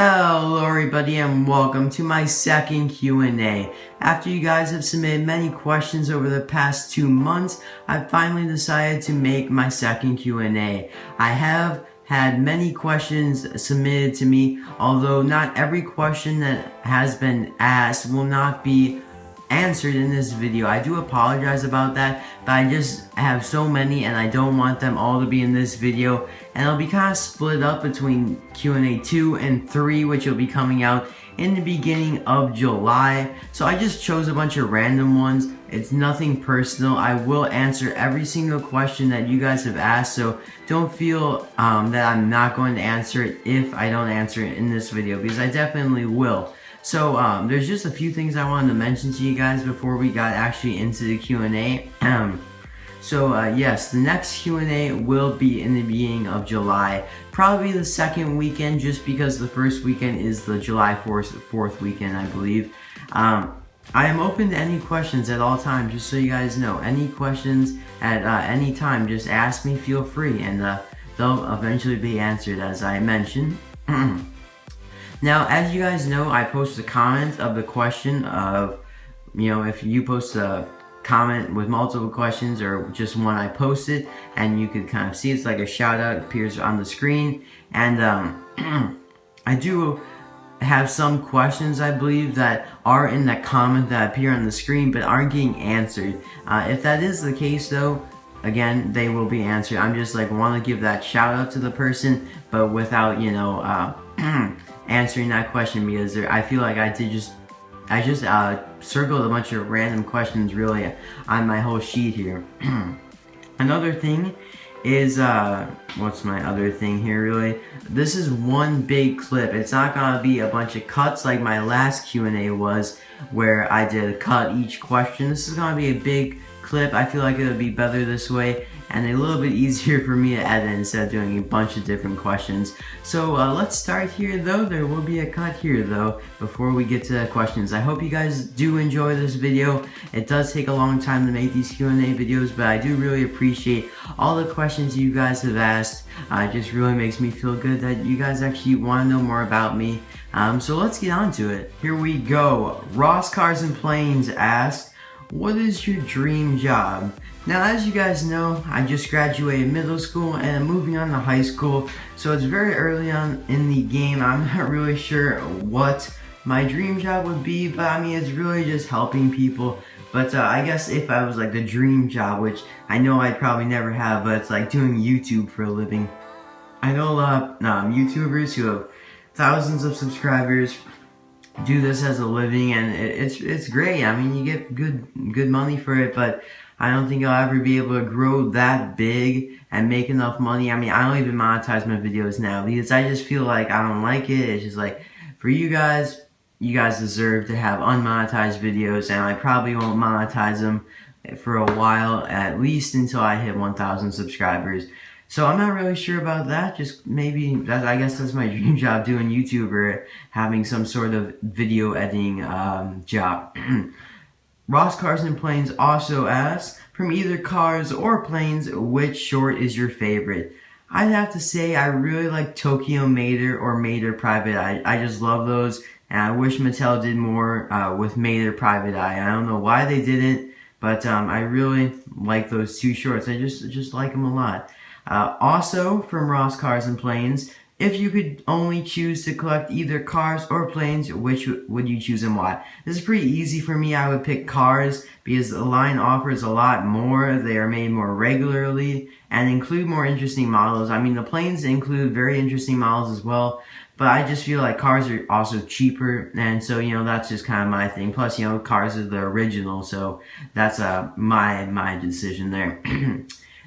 Hello everybody and welcome to my second Q&A. After you guys have submitted many questions over the past 2 months, I finally decided to make my second Q&A. I have had many questions submitted to me, although not every question that has been asked will not be answered in this video. I do apologize about that, but I just have so many and I don't want them all to be in this video, and it'll be kind of split up between Q&A 2 and 3, which will be coming out in the beginning of July. So I just chose a bunch of random ones. It's nothing personal. I will answer every single question that you guys have asked, so don't feel that I'm not going to answer it if I don't answer it in this video, because I definitely will. So there's just a few things I wanted to mention to you guys before we got actually into the Q&A. Yes, the next Q&A will be in the beginning of July, probably the second weekend, just because the first weekend is the July 4th weekend, I believe. I am open to any questions at all times, just so you guys know. Any questions at any time, just ask me, feel free, and they'll eventually be answered, as I mentioned. Now, as you guys know, I post a comment of the question of, if you post a comment with multiple questions or just one, I post it, and you can kind of see it's like a shout out appears on the screen. And I do have some questions, I believe, that are in that comment that appear on the screen but aren't getting answered. If that is the case, though, again, they will be answered. I'm just want to give that shout out to the person, but without answering that question, because I feel like I just circled a bunch of random questions really on my whole sheet here. Another thing is what's my other thing here really? This is one big clip. It's not gonna be a bunch of cuts like my last Q&A was, where I did cut each question. This is gonna be a big clip. I feel like it'll be better this way, and a little bit easier for me to edit instead of doing a bunch of different questions. So let's start here though. There will be a cut here though before we get to the questions. I hope you guys do enjoy this video. It does take a long time to make these Q&A videos, but I do really appreciate all the questions you guys have asked. It just really makes me feel good that you guys actually want to know more about me. So let's get on to it. Here we go. Ross Cars and Planes asks, what is your dream job? Now, as you guys know, I just graduated middle school and I'm moving on to high school, so it's very early on in the game. I'm not really sure what my dream job would be, but I mean, it's really just helping people. But I guess if I was the dream job, which I know I'd probably never have, but it's doing YouTube for a living. I know a lot of YouTubers who have thousands of subscribers do this as a living, and it's great. I mean, you get good money for it, but I don't think I'll ever be able to grow that big and make enough money. I mean, I don't even monetize my videos now because I just feel like I don't like it. It's just for you guys deserve to have unmonetized videos, and I probably won't monetize them for a while, at least until I hit 1,000 subscribers. So I'm not really sure about that. Just maybe I guess that's my dream job, doing YouTube or having some sort of video editing job. Ross Cars and Planes also asks, from either cars or planes, which short is your favorite? I'd have to say I really like Tokyo Mater or Mater Private Eye. I just love those, and I wish Mattel did more with Mater Private Eye. I don't know why they didn't, but I really like those two shorts. I just like them a lot. Also, from Ross Cars and Planes, if you could only choose to collect either cars or planes, which would you choose and why? This is pretty easy for me. I would pick cars because the line offers a lot more. They are made more regularly and include more interesting models. I mean, the planes include very interesting models as well, but I just feel like cars are also cheaper, and so that's just kind of my thing. Plus, cars are the original, so that's my decision there.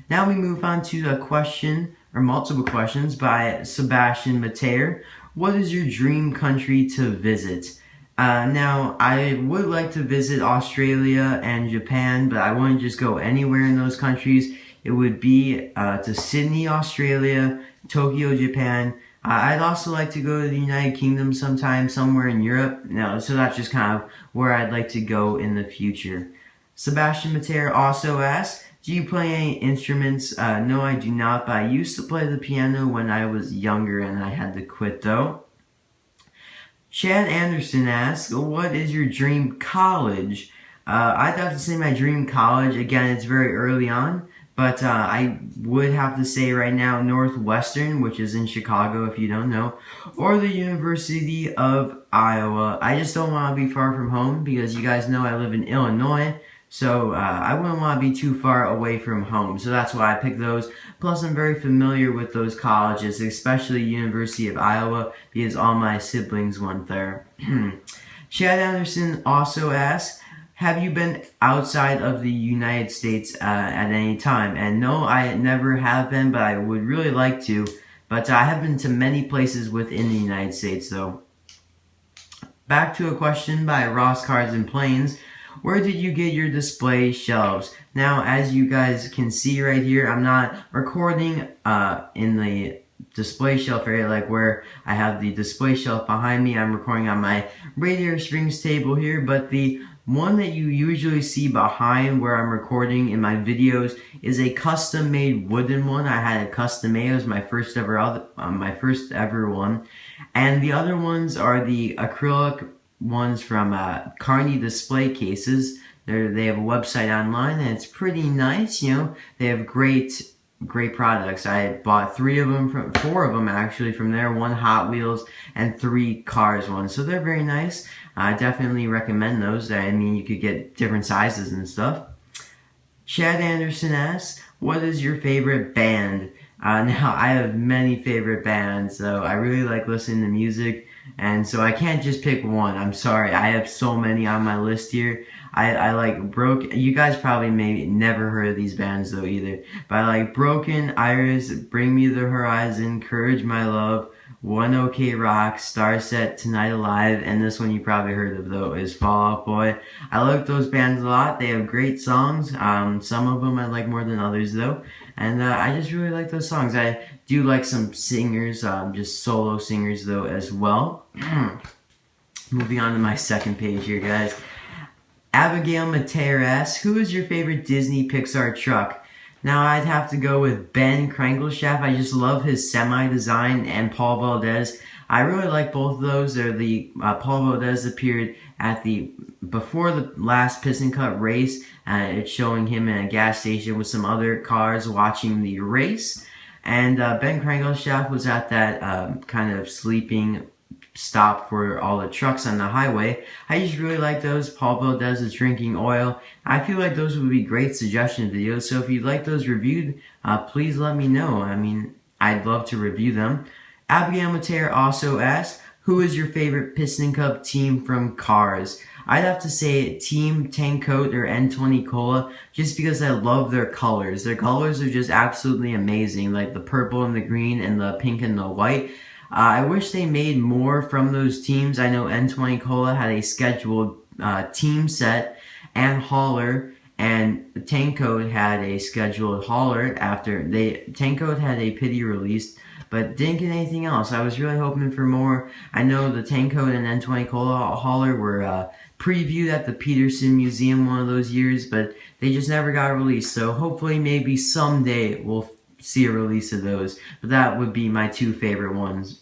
Now we move on to a question, or multiple questions, by Sebastian Mater. What is your dream country to visit? Now, I would like to visit Australia and Japan, but I wouldn't just go anywhere in those countries. It would be to Sydney, Australia, Tokyo, Japan. I'd also like to go to the United Kingdom sometime, somewhere in Europe. So that's just kind of where I'd like to go in the future. Sebastian Mater also asks, do you play any instruments? No, I do not, but I used to play the piano when I was younger and I had to quit though. Chad Anderson asks, what is your dream college? I'd have to say my dream college. Again, it's very early on, but I would have to say right now Northwestern, which is in Chicago if you don't know, or the University of Iowa. I just don't want to be far from home because you guys know I live in Illinois. So I wouldn't want to be too far away from home. So that's why I picked those. Plus I'm very familiar with those colleges, especially University of Iowa, because all my siblings went there. Chad Anderson also asks, have you been outside of the United States at any time? And no, I never have been, but I would really like to. But I have been to many places within the United States though. Back to a question by Ross Cards and Planes. Where did you get your display shelves? Now, as you guys can see right here, I'm not recording in the display shelf area, like where I have the display shelf behind me. I'm recording on my radiator springs table here, but the one that you usually see behind where I'm recording in my videos is a custom made wooden one. I had a custom made. It was my first ever one. And the other ones are the acrylic ones from Carney Display Cases. They have a website online and it's pretty nice. You know, they have great products. I bought 4 of them actually from there. 1 Hot Wheels and 3 Cars ones. So they're very nice. I definitely recommend those. I mean, you could get different sizes and stuff. Chad Anderson asks, what is your favorite band? Now, I have many favorite bands, so I really like listening to music, and so I can't just pick one. I'm sorry, I have so many on my list here. I like you guys probably maybe never heard of these bands though either, but I like Broken, Iris, Bring Me the Horizon, Courage My Love, One OK Rock, Starset, Tonight Alive, and this one you probably heard of though is Fall Out Boy. I like those bands a lot. They have great songs. Some of them I like more than others though, and I just really like those songs. I do like some singers, just solo singers though as well. Moving on to my second page here, guys. Abigail Mateer asks, who is your favorite Disney Pixar truck? Now, I'd have to go with Ben Krangleshaft. I just love his semi-design, and Paul Valdez. I really like both of those. They're Paul Valdez appeared at before the last Piston Cup race. It's showing him in a gas station with some other cars watching the race. And Ben Krangleshaft was at that kind of sleeping stop for all the trucks on the highway. I just really like those. Paul Valdez is drinking oil. I feel like those would be great suggestion videos. So if you'd like those reviewed, please let me know. I mean, I'd love to review them. Abigail Mateer also asks, who is your favorite Piston Cup team from Cars? I'd have to say Team Tankcoat or N20 Cola, just because I love their colors. Their colors are just absolutely amazing, like the purple and the green and the pink and the white. I wish they made more from those teams. I know N20 Cola had a scheduled team set and hauler, and Tankcoat had a scheduled hauler after Tankcoat had a pity release, but didn't get anything else. I was really hoping for more. I know the Tankcoat and N20 Cola hauler were previewed at the Peterson Museum one of those years, but they just never got released. So hopefully maybe someday we'll see a release of those, but that would be my 2 favorite ones.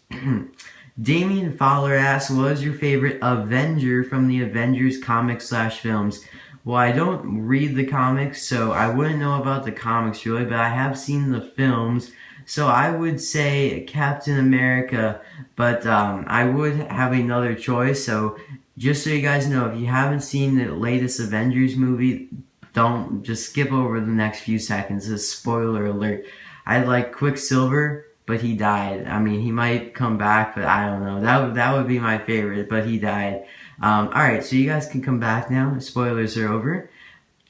Damien Fowler asks, what is your favorite Avenger from the Avengers comics/films? Well, I don't read the comics, so I wouldn't know about the comics really, but I have seen the films, so I would say Captain America, but I would have another choice. So just so you guys know, if you haven't seen the latest Avengers movie, don't just skip over the next few seconds. It's a spoiler alert. I like Quicksilver, but he died. I mean, he might come back, but I don't know. That would be my favorite, but he died. Alright, so you guys can come back now. Spoilers are over.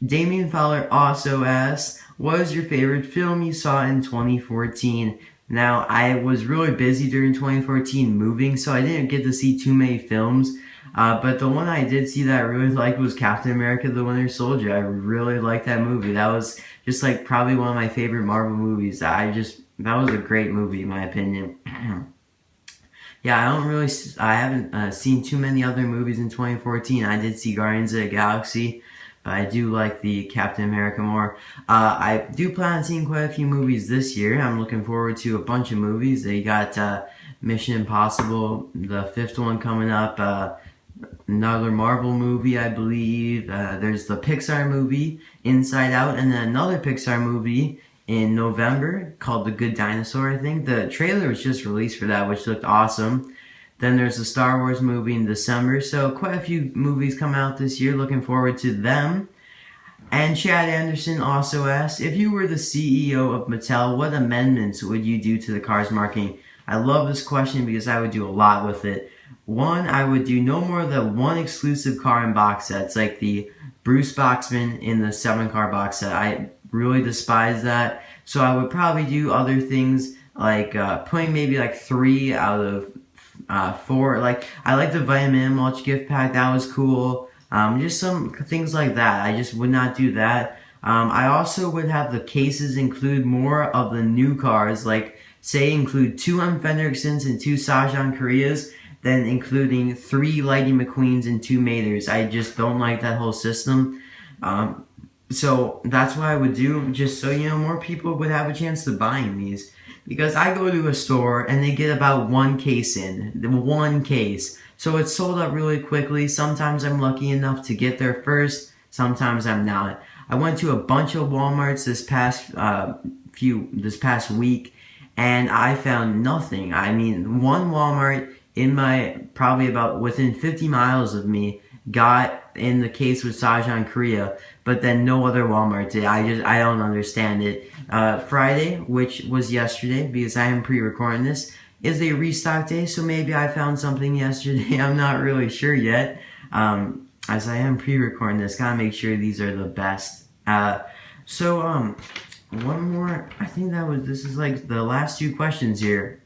Damien Fowler also asks, what is your favorite film you saw in 2014? Now, I was really busy during 2014 moving, so I didn't get to see too many films. But the one I did see that I really liked was Captain America: The Winter Soldier. I really liked that movie. That was just like probably one of my favorite Marvel movies. That was a great movie in my opinion. Yeah, I haven't seen too many other movies in 2014. I did see Guardians of the Galaxy, but I do like the Captain America more. I do plan on seeing quite a few movies this year. I'm looking forward to a bunch of movies. They got Mission Impossible, the 5th one coming up, another Marvel movie, I believe. There's the Pixar movie, Inside Out, and then another Pixar movie in November called The Good Dinosaur, I think. The trailer was just released for that, which looked awesome. Then there's the Star Wars movie in December, so quite a few movies come out this year. Looking forward to them. And Chad Anderson also asked, if you were the CEO of Mattel, what amendments would you do to the Cars marketing? I love this question because I would do a lot with it. One, I would do no more than one exclusive car in box sets, like the Bruce Boxman in the 7-car box set. I really despise that. So I would probably do other things like putting maybe like 3 out of 4. Like, I like the Vitamin Mulch gift pack, that was cool. Just some things like that. I just would not do that. I also would have the cases include more of the new cars, like say include 2 M. Fendricksons and 2 Sajan Koreas, then including 3 Lightning McQueens and 2 Maters. I just don't like that whole system. So that's what I would do, just so you know, more people would have a chance to buying these. Because I go to a store and they get about 1 case in, 1 case. So it's sold out really quickly. Sometimes I'm lucky enough to get there first, sometimes I'm not. I went to a bunch of Walmarts this past week, and I found nothing. I mean, one Walmart in my, probably about within 50 miles of me, got in the case with Sajan Korea, but then no other Walmart did. I don't understand it. Friday, which was yesterday, because I am pre-recording this, is a restock day, so maybe I found something yesterday. I'm not really sure yet. As I am pre-recording this, gotta make sure these are the best. One more, I think this is like the last 2 questions here.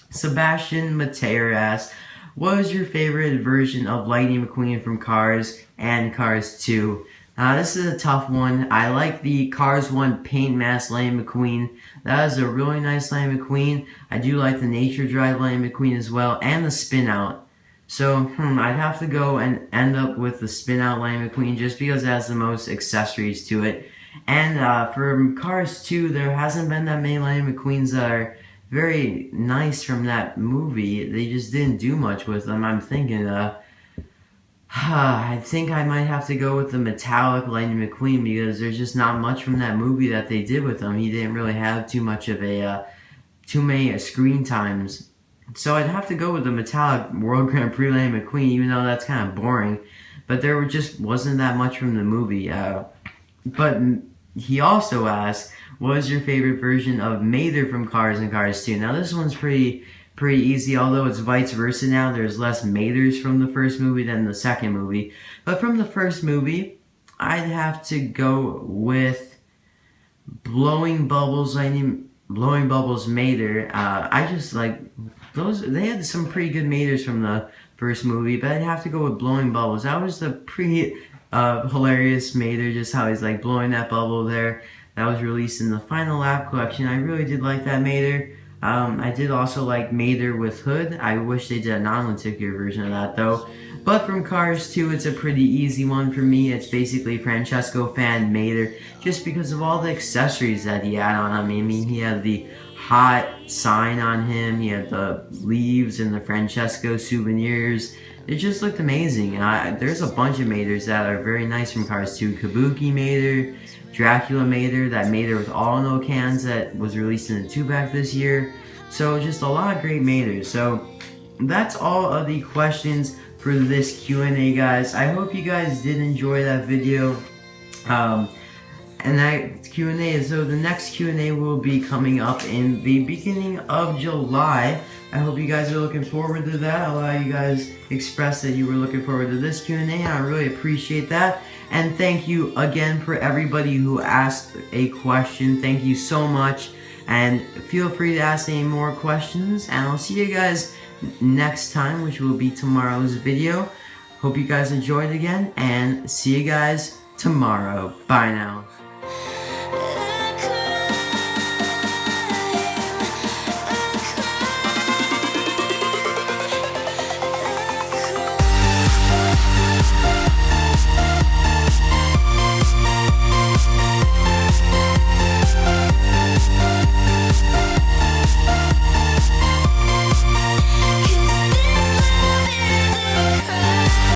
Sebastian Mateer asks, what is your favorite version of Lightning McQueen from Cars and Cars 2? This is a tough one. I like the Cars 1 Paint Mask Lightning McQueen. That is a really nice Lightning McQueen. I do like the Nature Drive Lightning McQueen as well, and the Spin Out. So, I'd have to go and end up with the Spin Out Lightning McQueen just because it has the most accessories to it. And for Cars 2, there hasn't been that many Lightning McQueens that are very nice from that movie. They just didn't do much with them. I'm thinking, I think I might have to go with the metallic Lightning McQueen because there's just not much from that movie that they did with him. He didn't really have too much of too many screen times. So I'd have to go with the metallic World Grand Prix Lightning McQueen, even though that's kind of boring. But there just wasn't that much from the movie. But he also asked, what is your favorite version of Mather from Cars and Cars 2? Now this one's pretty easy, although it's vice versa now. There's less Mathers from the first movie than the second movie. But from the first movie, I'd have to go with Blowing Bubbles Mather. I just like those. They had some pretty good Mathers from the first movie, but I'd have to go with Blowing Bubbles. That was the pretty hilarious Mather, just how he's like blowing that bubble there. That was released in the Final Lap collection. I really did like that Mather. I did also like Mather with Hood. I wish they did a non-lenticular version of that though. But from Cars 2, it's a pretty easy one for me. It's basically Francesco Fan Mather, just because of all the accessories that he had on him. I mean, he had the hot sign on him, he had the leaves and the Francesco souvenirs. It just looked amazing. There's a bunch of Mathers that are very nice from Cars 2. Kabuki Mather, Dracula Mather, that Mather with all no cans that was released in the 2-pack this year. So just a lot of great Mathers. So that's all of the questions for this Q&A, guys. I hope you guys did enjoy that video. And that Q&A, so the next Q&A will be coming up in the beginning of July. I hope you guys are looking forward to that. A lot of you guys expressed that you were looking forward to this Q&A. I really appreciate that. And thank you again for everybody who asked a question. Thank you so much. And feel free to ask any more questions. And I'll see you guys next time, which will be tomorrow's video. Hope you guys enjoyed again. And see you guys tomorrow. Bye now.